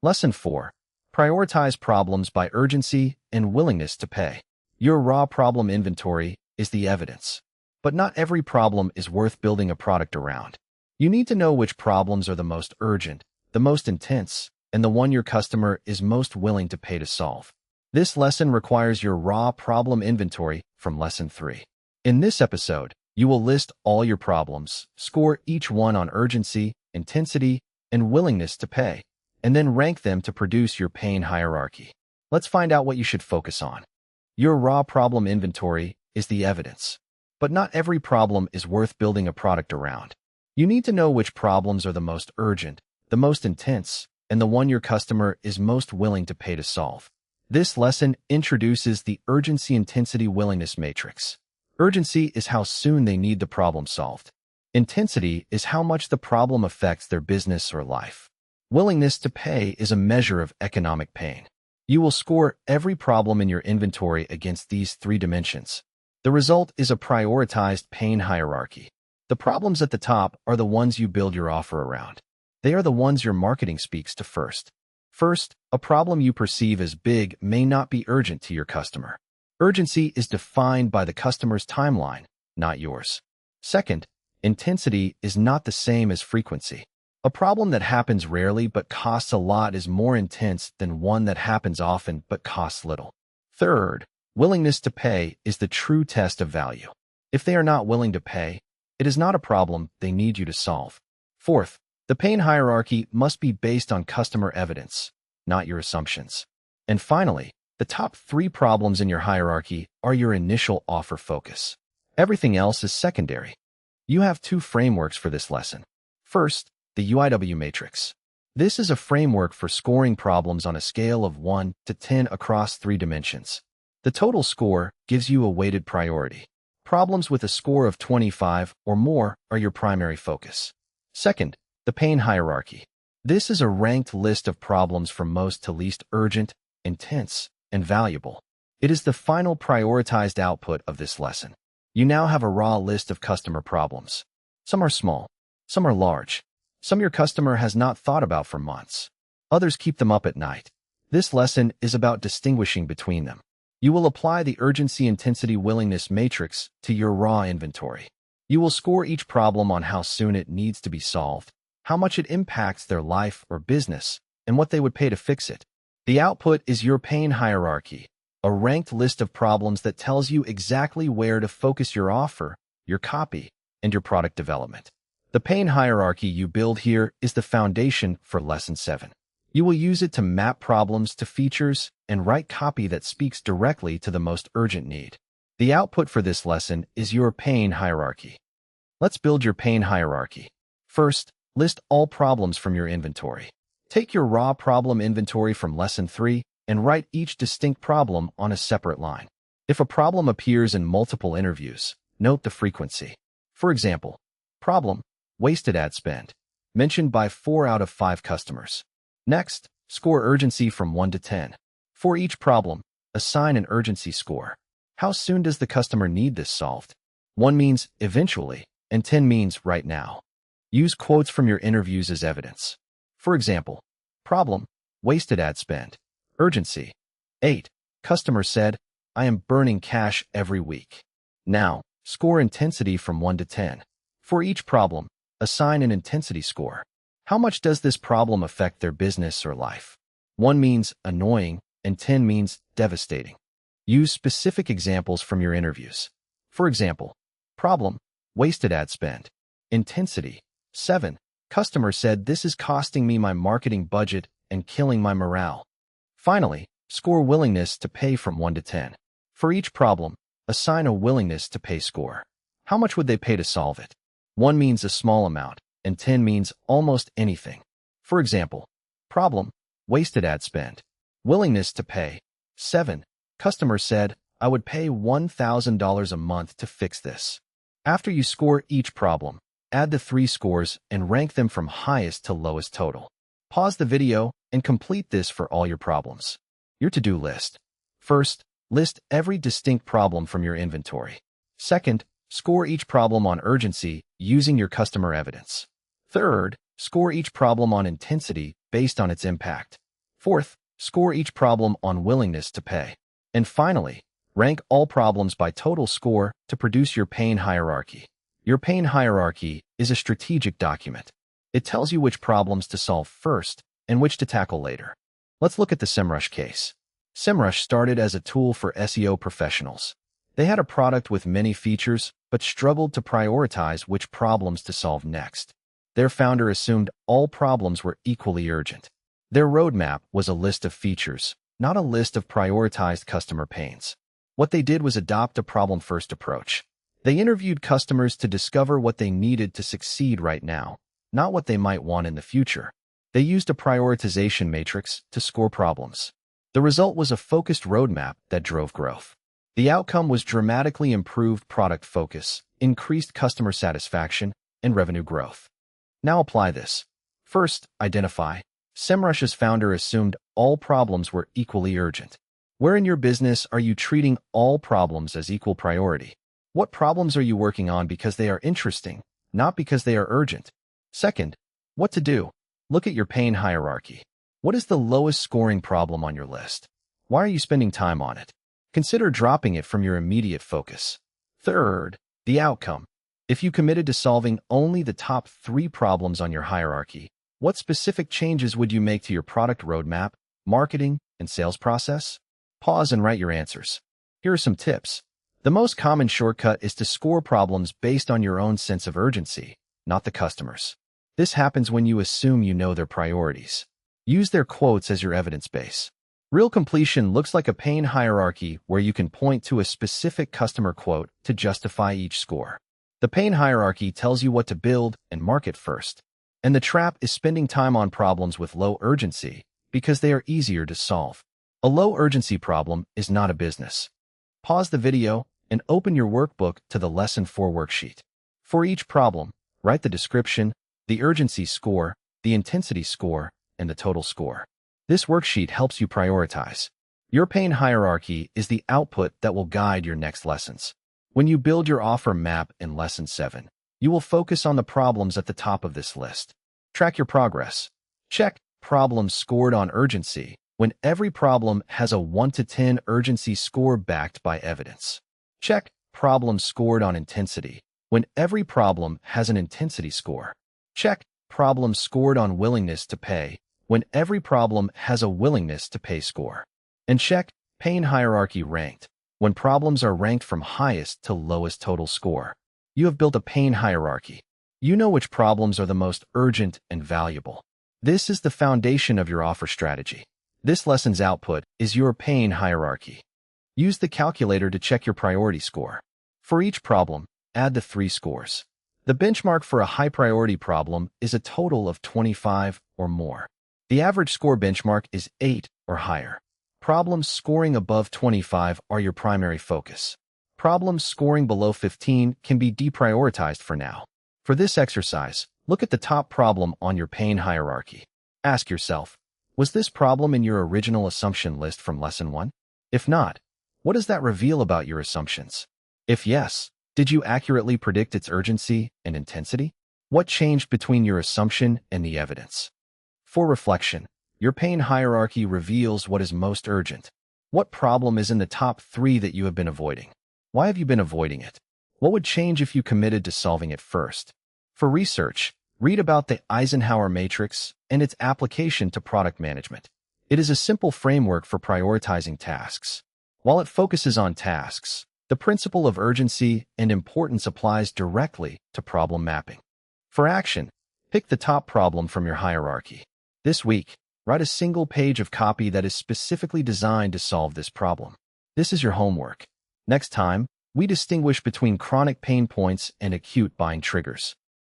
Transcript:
Lesson 4. Prioritize problems by urgency and willingness to pay. Your raw problem inventory is the evidence. But not every problem is worth building a product around. You need to know which problems are the most urgent, the most intense, and the one your customer is most willing to pay to solve. This lesson requires your raw problem inventory from Lesson 3. In this episode, you will list all your problems, score each one on urgency, intensity, and willingness to pay, and then rank them to produce your pain hierarchy. Let's find out what you should focus on. Your raw problem inventory is the evidence. But not every problem is worth building a product around. You need to know which problems are the most urgent, the most intense, and the one your customer is most willing to pay to solve. This lesson introduces the urgency-intensity-willingness matrix. Urgency is how soon they need the problem solved. Intensity is how much the problem affects their business or life. Willingness to pay is a measure of economic pain. You will score every problem in your inventory against these three dimensions. The result is a prioritized pain hierarchy. The problems at the top are the ones you build your offer around. They are the ones your marketing speaks to first. First, a problem you perceive as big may not be urgent to your customer. Urgency is defined by the customer's timeline, not yours. Second, intensity is not the same as frequency. A problem that happens rarely but costs a lot is more intense than one that happens often but costs little. Third, willingness to pay is the true test of value. If they are not willing to pay, it is not a problem they need you to solve. Fourth, the pain hierarchy must be based on customer evidence, not your assumptions. And finally, the top 3 problems in your hierarchy are your initial offer focus. Everything else is secondary. You have 2 frameworks for this lesson. First, the UIW matrix. This is a framework for scoring problems on a scale of 1 to 10 across 3 dimensions. The total score gives you a weighted priority. Problems with a score of 25 or more are your primary focus. Second, the pain hierarchy. This is a ranked list of problems from most to least urgent, intense, and valuable. It is the final prioritized output of this lesson. You now have a raw list of customer problems. Some are small, some are large. Some your customer has not thought about for months. Others keep them up at night. This lesson is about distinguishing between them. You will apply the urgency-intensity-willingness matrix to your raw inventory. You will score each problem on how soon it needs to be solved, how much it impacts their life or business, and what they would pay to fix it. The output is your pain hierarchy, a ranked list of problems that tells you exactly where to focus your offer, your copy, and your product development. The pain hierarchy you build here is the foundation for Lesson 7. You will use it to map problems to features and write copy that speaks directly to the most urgent need. The output for this lesson is your pain hierarchy. Let's build your pain hierarchy. First, list all problems from your inventory. Take your raw problem inventory from Lesson 3 and write each distinct problem on a separate line. If a problem appears in multiple interviews, note the frequency. For example, problem, wasted ad spend, mentioned by 4 out of 5 customers. Next, score urgency from 1 to 10. For each problem, assign an urgency score. How soon does the customer need this solved? 1 means eventually, and 10 means right now. Use quotes from your interviews as evidence. For example, problem, wasted ad spend, urgency. 8. Customer said, I am burning cash every week. Now, score intensity from 1 to 10. For each problem, assign an intensity score. How much does this problem affect their business or life? 1 means annoying, and 10 means devastating. Use specific examples from your interviews. For example, problem, wasted ad spend, intensity. 7. Customer said this is costing me my marketing budget and killing my morale. Finally, score willingness to pay from 1 to 10. For each problem, assign a willingness to pay score. How much would they pay to solve it? 1 means a small amount, and 10 means almost anything. For example, problem, wasted ad spend, willingness to pay. 7. Customer said, I would pay $1,000 a month to fix this. After you score each problem, add the 3 scores and rank them from highest to lowest total. Pause the video and complete this for all your problems. Your to-do list. First, list every distinct problem from your inventory. Second, score each problem on urgency using your customer evidence. Third, score each problem on intensity based on its impact. Fourth, score each problem on willingness to pay. And finally, rank all problems by total score to produce your pain hierarchy. Your pain hierarchy is a strategic document. It tells you which problems to solve first and which to tackle later. Let's look at the SEMrush case. SEMrush started as a tool for SEO professionals. They had a product with many features, but struggled to prioritize which problems to solve next. Their founder assumed all problems were equally urgent. Their roadmap was a list of features, not a list of prioritized customer pains. What they did was adopt a problem-first approach. They interviewed customers to discover what they needed to succeed right now, not what they might want in the future. They used a prioritization matrix to score problems. The result was a focused roadmap that drove growth. The outcome was dramatically improved product focus, increased customer satisfaction, and revenue growth. Now apply this. First, identify. SEMrush's founder assumed all problems were equally urgent. Where in your business are you treating all problems as equal priority? What problems are you working on because they are interesting, not because they are urgent? Second, what to do. Look at your pain hierarchy. What is the lowest scoring problem on your list? Why are you spending time on it? Consider dropping it from your immediate focus. Third, the outcome. If you committed to solving only the top 3 problems on your hierarchy, what specific changes would you make to your product roadmap, marketing, and sales process? Pause and write your answers. Here are some tips. The most common shortcut is to score problems based on your own sense of urgency, not the customer's. This happens when you assume you know their priorities. Use their quotes as your evidence base. Real completion looks like a pain hierarchy where you can point to a specific customer quote to justify each score. The pain hierarchy tells you what to build and market first. And the trap is spending time on problems with low urgency because they are easier to solve. A low urgency problem is not a business. Pause the video and open your workbook to the Lesson 4 worksheet. For each problem, write the description, the urgency score, the intensity score, and the total score. This worksheet helps you prioritize. Your pain hierarchy is the output that will guide your next lessons. When you build your offer map in Lesson 7, you will focus on the problems at the top of this list. Track your progress. Check problems scored on urgency when every problem has a 1 to 10 urgency score backed by evidence. Check problems scored on intensity when every problem has an intensity score. Check problems scored on willingness to pay when every problem has a willingness to pay score. And check pain hierarchy ranked when problems are ranked from highest to lowest total score. You have built a pain hierarchy. You know which problems are the most urgent and valuable. This is the foundation of your offer strategy. This lesson's output is your pain hierarchy. Use the calculator to check your priority score. For each problem, add the 3 scores. The benchmark for a high-priority problem is a total of 25 or more. The average score benchmark is 8 or higher. Problems scoring above 25 are your primary focus. Problems scoring below 15 can be deprioritized for now. For this exercise, look at the top problem on your pain hierarchy. Ask yourself, was this problem in your original assumption list from Lesson 1? If not, what does that reveal about your assumptions? If yes, did you accurately predict its urgency and intensity? What changed between your assumption and the evidence? For reflection, your pain hierarchy reveals what is most urgent. What problem is in the top 3 that you have been avoiding? Why have you been avoiding it? What would change if you committed to solving it first? For research, read about the Eisenhower matrix and its application to product management. It is a simple framework for prioritizing tasks. While it focuses on tasks, the principle of urgency and importance applies directly to problem mapping. For action, pick the top problem from your hierarchy. This week, write a single page of copy that is specifically designed to solve this problem. This is your homework. Next time, we distinguish between chronic pain points and acute buying triggers.